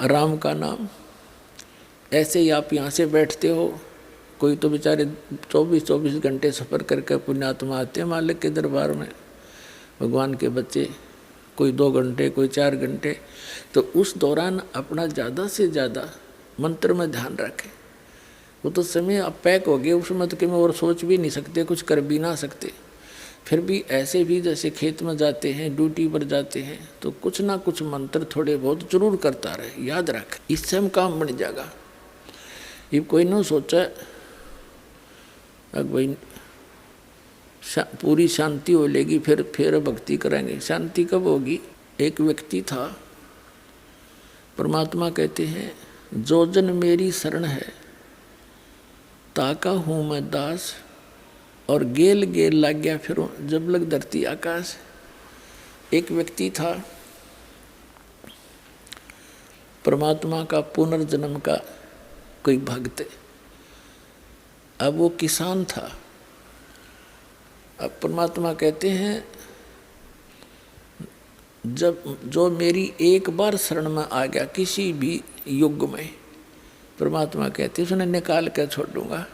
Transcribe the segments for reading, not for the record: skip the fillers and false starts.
राम का नाम। ऐसे ही आप यहाँ से बैठते हो, कोई तो बेचारे 24-24 घंटे सफ़र करके पुण्यात्मा आते हैं मालिक के दरबार में, भगवान के बच्चे, कोई 2 घंटे, कोई 4 घंटे। तो उस दौरान अपना ज़्यादा से ज़्यादा मंत्र में ध्यान रखें। वो तो समय अब पैक हो गए, उसमें तो कि और सोच भी नहीं सकते, कुछ कर भी ना सकते। फिर भी ऐसे भी जैसे खेत में जाते हैं, ड्यूटी पर जाते हैं, तो कुछ ना कुछ मंत्र थोड़े बहुत जरूर करता रहे, याद रख, इससे हम काम बन जाएगा। ये कोई ना सोचा अब भाई पूरी शांति हो लेगी फिर भक्ति करेंगे। शांति कब होगी? एक व्यक्ति था, परमात्मा कहते हैं जो जन मेरी शरण है ताका हूँ मैं दास, और गेल गेल लग गया फिर जब लग धरती आकाश। एक व्यक्ति था, परमात्मा का पुनर्जन्म का कोई भक्त। अब वो किसान था। अब परमात्मा कहते हैं जब जो मेरी एक बार शरण में आ गया किसी भी युग में, परमात्मा कहते हैं उसने निकाल कर छोड़ दूंगा,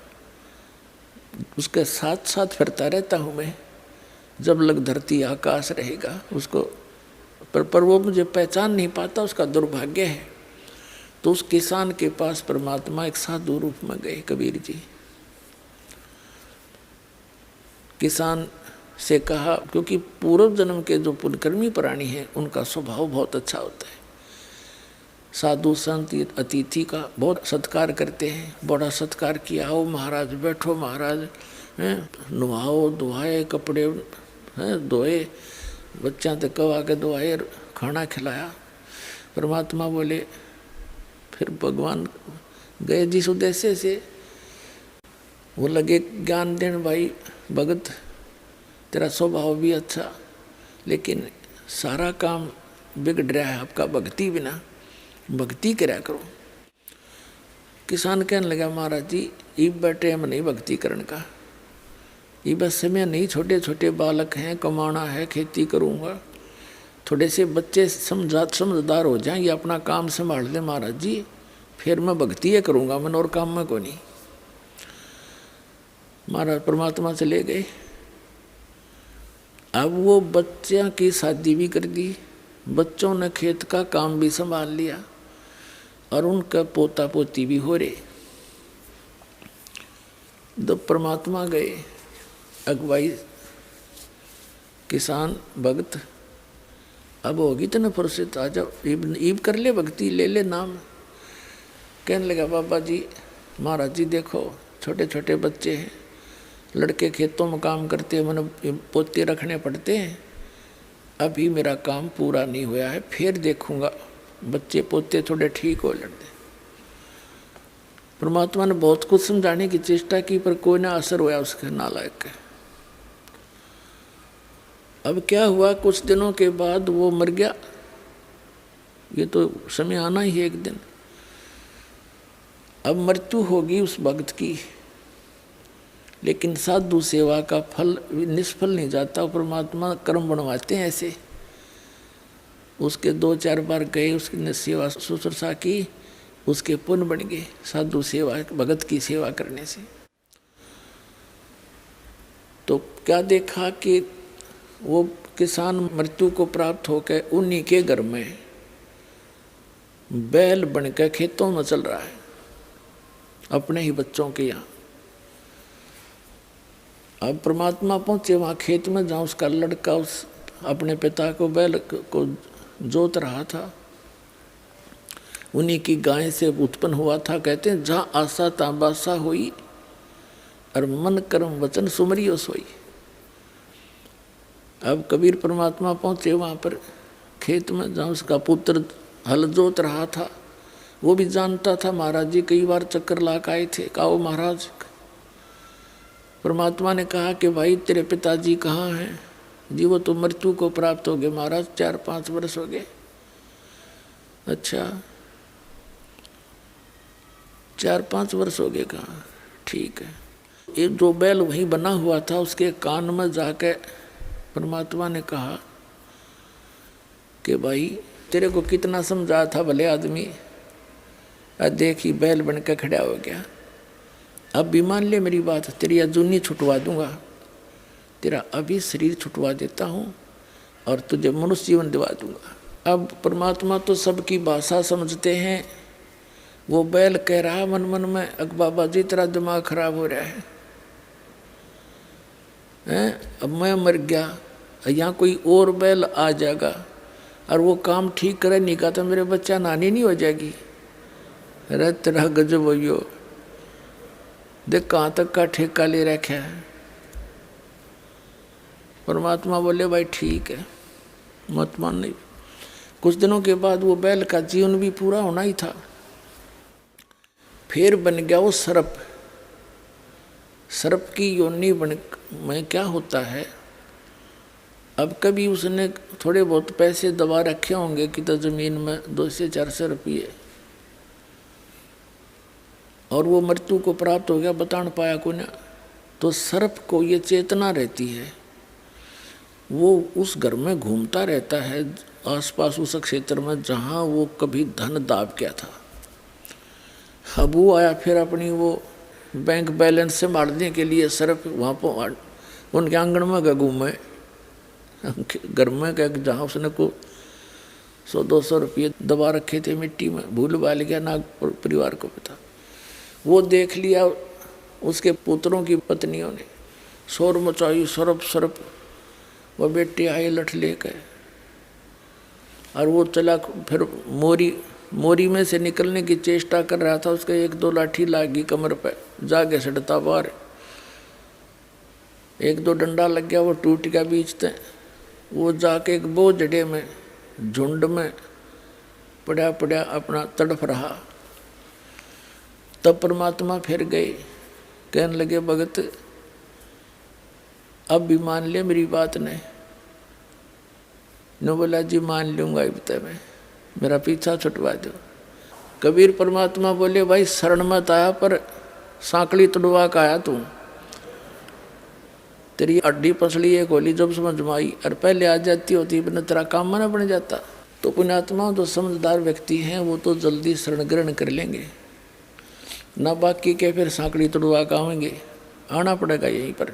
उसके साथ साथ फिरता रहता हूँ मैं जब लग धरती आकाश रहेगा उसको। पर वो मुझे पहचान नहीं पाता, उसका दुर्भाग्य है। तो उस किसान के पास परमात्मा एक साधु रूप में गए, कबीर जी। किसान से कहा, क्योंकि पूर्व जन्म के जो पुण्यकर्मी प्राणी हैं उनका स्वभाव बहुत अच्छा होता है। साधु संत अतिथि का बहुत सत्कार करते हैं, बड़ा सत्कार किया, आओ महाराज बैठो, महाराज नुहाओ धुआए, कपड़े हैं धोए, बच्चा तक कवा के धोआए, खाना खिलाया। परमात्मा बोले, फिर भगवान गए जिस उद्देश्य से, वो लगे ज्ञान देने, भाई भगत तेरा स्वभाव भी अच्छा, लेकिन सारा काम बिगड़ रहा है आपका भक्ति बिना, भक्ति करा करो। किसान कहने लगा, महाराज जी ये बैठे हम नहीं भक्ति करने का, ये बस समय नहीं, छोटे छोटे बालक हैं, कमाना है, खेती करूँगा, थोड़े से बच्चे समझदार हो जाएं, ये अपना काम संभाल ले महाराज जी, फिर मैं भक्ति ये करूँगा, मन और काम में को नहीं। महाराज परमात्मा चले गए। अब वो बच्चों की शादी भी कर दी, बच्चों ने खेत का काम भी संभाल लिया, और उनका पोता पोती भी हो रहे। जब परमात्मा गए, अगुवाई किसान भक्त, अब होगी तो न फुर्सत, आ जाओ ईब कर ले भक्ति, ले ले नाम। कहने लगा, बाबा जी महाराज जी देखो छोटे छोटे बच्चे हैं, लड़के खेतों में काम करते हैं, मैंने पोते रखने पड़ते हैं, अभी मेरा काम पूरा नहीं हुआ है, फिर देखूंगा, बच्चे पोते थोड़े ठीक हो लड़ते। परमात्मा ने बहुत कुछ समझाने की चेष्टा की, पर कोई ना असर हुआ उसके नालायक के। अब क्या हुआ, कुछ दिनों के बाद वो मर गया। ये तो समय आना ही है एक दिन। अब मृत्यु होगी उस भक्त की, लेकिन साधु सेवा का फल निष्फल नहीं जाता। परमात्मा कर्म बनवाते हैं ऐसे। उसके 2-4 बार गए, उसकी सेवा शुश्रूषा की, उसके पुण्य बन गए साधु सेवा, भगत की सेवा करने से। तो क्या देखा कि वो किसान मृत्यु को प्राप्त होकर उन्हीं के घर में बैल बनकर खेतों में चल रहा है, अपने ही बच्चों के यहाँ। अब परमात्मा पहुंचे वहाँ खेत में, जहाँ उसका लड़का उस अपने पिता को बैल को जोत रहा था, उन्हीं की गाय से उत्पन्न हुआ था। कहते हैं जहाँ आशा ताबासा हुई, और मन कर्म वचन सुमरियो सोई। अब कबीर परमात्मा पहुँचे वहाँ पर खेत में, जहाँ उसका पुत्र हल जोत रहा था। वो भी जानता था, महाराज जी कई बार चक्कर लाक आए थे। कहो महाराज, परमात्मा ने कहा कि भाई तेरे पिताजी कहाँ हैं? जी वो तो मृत्यु को प्राप्त हो गए महाराज, 4-5 वर्ष हो गए। अच्छा 4-5 वर्ष हो गए, कहाँ? ठीक है। एक जो बैल वहीं बना हुआ था, उसके कान में जाके परमात्मा ने कहा कि भाई तेरे को कितना समझा था भले आदमी, देखी बैल बन के खड़ा हो गया। अब भी मान ले मेरी बात, तेरी अजूनी छुटवा दूंगा, तेरा अभी शरीर छुटवा देता हूँ और तुझे मनुष्य जीवन दिवा दूंगा। अब परमात्मा तो सबकी भाषा समझते हैं। वो बैल कह रहा मन मन में, अक बाबा जी तेरा दिमाग खराब हो रहा है, अब मैं मर गया, यहाँ कोई और बैल आ जाएगा और वो काम ठीक करे नहीं का तो मेरे बच्चा नानी नहीं हो जाएगी। अरे तेरा गजब हो, देख कहाँ तक का ठेका ले रखा है। परमात्मा बोले भाई ठीक है, मत मान नहीं। कुछ दिनों के बाद वो बैल का जीवन भी पूरा होना ही था, फिर बन गया वो सर्प। सर्प की योनि बन में क्या होता है, अब कभी उसने थोड़े बहुत पैसे दबा रखे होंगे कि तो जमीन में 200-400 रुपये, और वो मृत्यु को प्राप्त हो गया, बता न पाया को ना। तो सर्प को ये चेतना रहती है, वो उस घर में घूमता रहता है आसपास उस क्षेत्र में जहाँ वो कभी धन दाब गया था। अब वो आया फिर अपनी वो बैंक बैलेंस से मारने के लिए सर्प वहाँ पर उनके आंगन में गए घूमे, घर में गए जहाँ उसने को 100-200 रुपये दबा रखे थे मिट्टी में, भूल भाल गया ना परिवार को पता। वो देख लिया, उसके पुत्रों की पत्नियों ने शोर मचाई, सरप सरप। वह बेटे आए लठ लेकर और वो चला, फिर मोरी में से निकलने की चेष्टा कर रहा था, उसके 1-2 लाठी लागी कमर पे, जाके सड़ता बाहर। 1-2 डंडा लग गया, वो टूट गया बीच से। वो जाके एक बोझड़े में झुंड में पड़ा पड़ा अपना तड़फ रहा। तब परमात्मा फिर गए, कहने लगे भगत अब भी मान ले मेरी बात ने। न बोला जी मान लूँगा, अब मैं मेरा पीछा छुटवा दो। कबीर परमात्मा बोले भाई शरण मत आया पर सांकली तुड़वा का आया तू, तेरी अड्डी पसली एक होली जब समझ में आई, और पहले आ जाती होती बिना तेरा काम ना बन जाता। तो पुण्यात्मा जो समझदार व्यक्ति हैं वो तो जल्दी शरण ग्रहण कर लेंगे, ना बाकी के फिर सांकड़ी तुड़वा का आएंगे, आना पड़ेगा यहीं पर।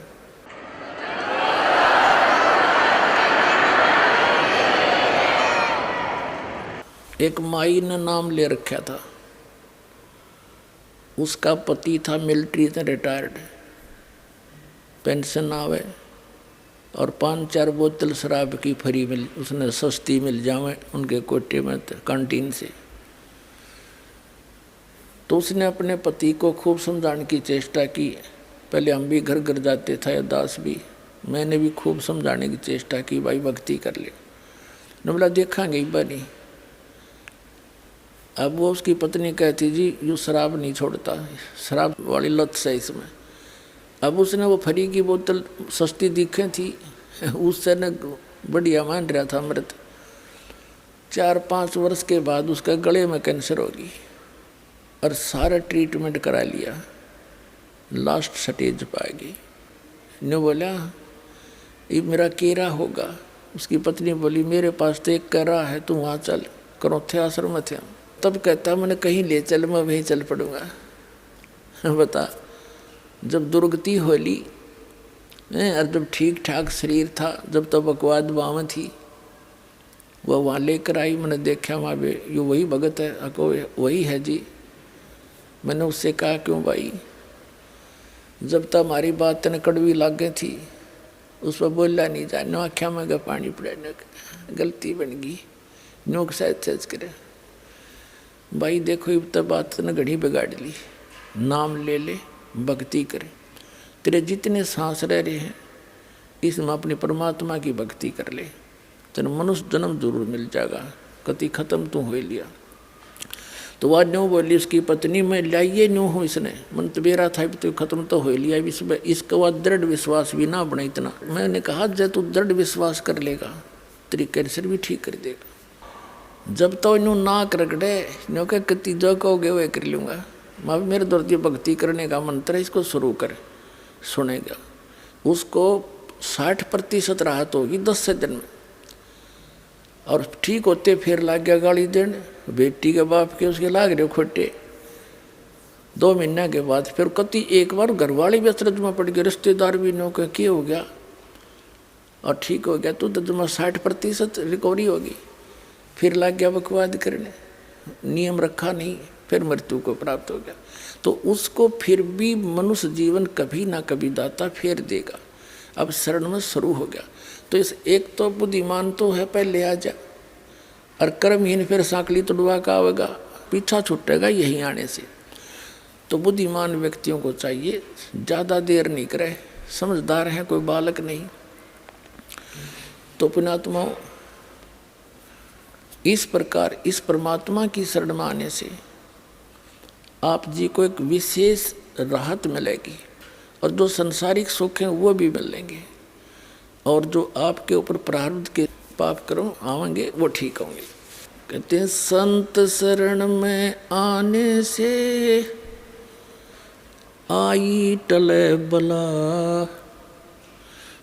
एक माई ने नाम ले रखा था, उसका पति था मिलिट्री से रिटायर्ड, पेंशन आवे और 5-4 बोतल शराब की फ्री मिल, उसने सस्ती मिल जावे उनके कोटे में कैंटीन से। तो उसने अपने पति को खूब समझाने की चेष्टा की। पहले हम भी घर घर जाते थे, या दास भी, मैंने भी खूब समझाने की चेष्टा की, भाई भक्ति कर ले। न बोला देखेंगे ही बनी। अब वो उसकी पत्नी कहती जी यू शराब नहीं छोड़ता, शराब वाली लत से इसमें। अब उसने वो फ्री की बोतल सस्ती दिखे थी, उससे न बढ़िया मान रहा था अमृत। 4-5 वर्ष के बाद उसका गले में कैंसर होगी और सारा ट्रीटमेंट करा लिया, लास्ट स्टेज पाएगी। ने बोला ये मेरा केरा होगा। उसकी पत्नी बोली मेरे पास तो एक केरा है, तू वहाँ चल, करो थे आश्रम में थे। तब कहता मैंने कहीं ले चल, मैं वहीं चल पड़ूंगा। बता, जब दुर्गति होली और जब ठीक ठाक शरीर था, जब तब बकवाद बाम थी, वह वहाँ लेकर आई। मैंने देखा वहाँ पे ये वही भगत है, अको वही है जी। मैंने उससे कहा क्यों भाई, जब तक हमारी बात न कड़वी लाग गई थी उस पर बोला नहीं जा, नो आख्या में पानी पड़े, गलती बन गई, नो शायद सच करे। भाई देखो अब तक बात ने घड़ी बिगाड़ ली, नाम ले ले, भक्ति करे, तेरे जितने सांस रह रहे हैं इसमें अपनी परमात्मा की भक्ति कर ले, तेरे मनुष्य जन्म जरूर मिल जाएगा, कति खत्म तू हो लिया। तो वह न्यू बोली उसकी पत्नी, मैं लाइए न्यू हूँ इसने, मन तो मेरा था तो खत्म तो हो लिया, इसका वह दृढ़ विश्वास भी ना बने इतना। मैंने कहा जब तू दृढ़ विश्वास कर लेगा तेरी कैंसर भी ठीक कर देगा। जब तो इनू ना करगड़े न्यू के कति जो कहोगे वह कर लूँगा। माँ मेरे दौर भक्ति करने का मंत्र है, इसको शुरू कर, सुनेगा। उसको 60% राहत होगी 10 दिन में, और ठीक होते फिर लाग गया गाली देने, बेटी के बाप के उसके लाग रहे खोटे, 2 महीने के बाद फिर कति एक बार घरवाले भी अचरज में पड़ गए, रिश्तेदार भी नो के क्या हो गया और ठीक हो गया, तो जमा 60% रिकवरी होगी। फिर लग गया बकवाद करने, नियम रखा नहीं, फिर मृत्यु को प्राप्त हो गया। तो उसको फिर भी मनुष्य जीवन कभी ना कभी दाता फेर देगा। अब शरण में शुरू हो गया तो इस एक तो बुद्धिमान तो है पहले आ जा, और कर्महीन फिर सांकली तोड़वा का आवेगा, पीछा छूटेगा यही आने से। तो बुद्धिमान व्यक्तियों को चाहिए ज़्यादा देर नहीं करे, समझदार हैं, कोई बालक नहीं। तो पुण्यात्माओं, इस प्रकार इस परमात्मा की शरण में आने से आप जी को एक विशेष राहत मिलेगी, और जो संसारिक सुख हैं वो भी मिलेंगे, और जो आपके ऊपर प्रारब्ध के पाप कर्म आवेंगे वो ठीक होंगे। कहते हैं संत शरण में आने से आई टले बला,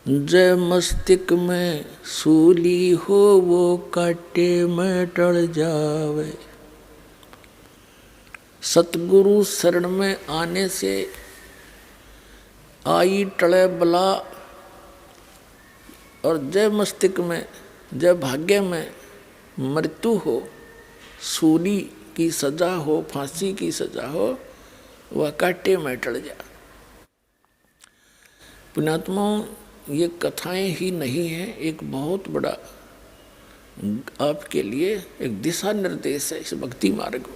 जय मस्तिष्क में सूली हो वो काटे में टल जावे। सतगुरु शरण में आने से आई टले बला, और जय मस्तिष्क में, जय भाग्य में मृत्यु हो, सूली की सजा हो, फांसी की सजा हो, वह काटे में टल जा। पुण्यात्माओं, ये कथाएं ही नहीं हैं, एक बहुत बड़ा आपके लिए एक दिशा निर्देश है इस भक्ति मार्ग में।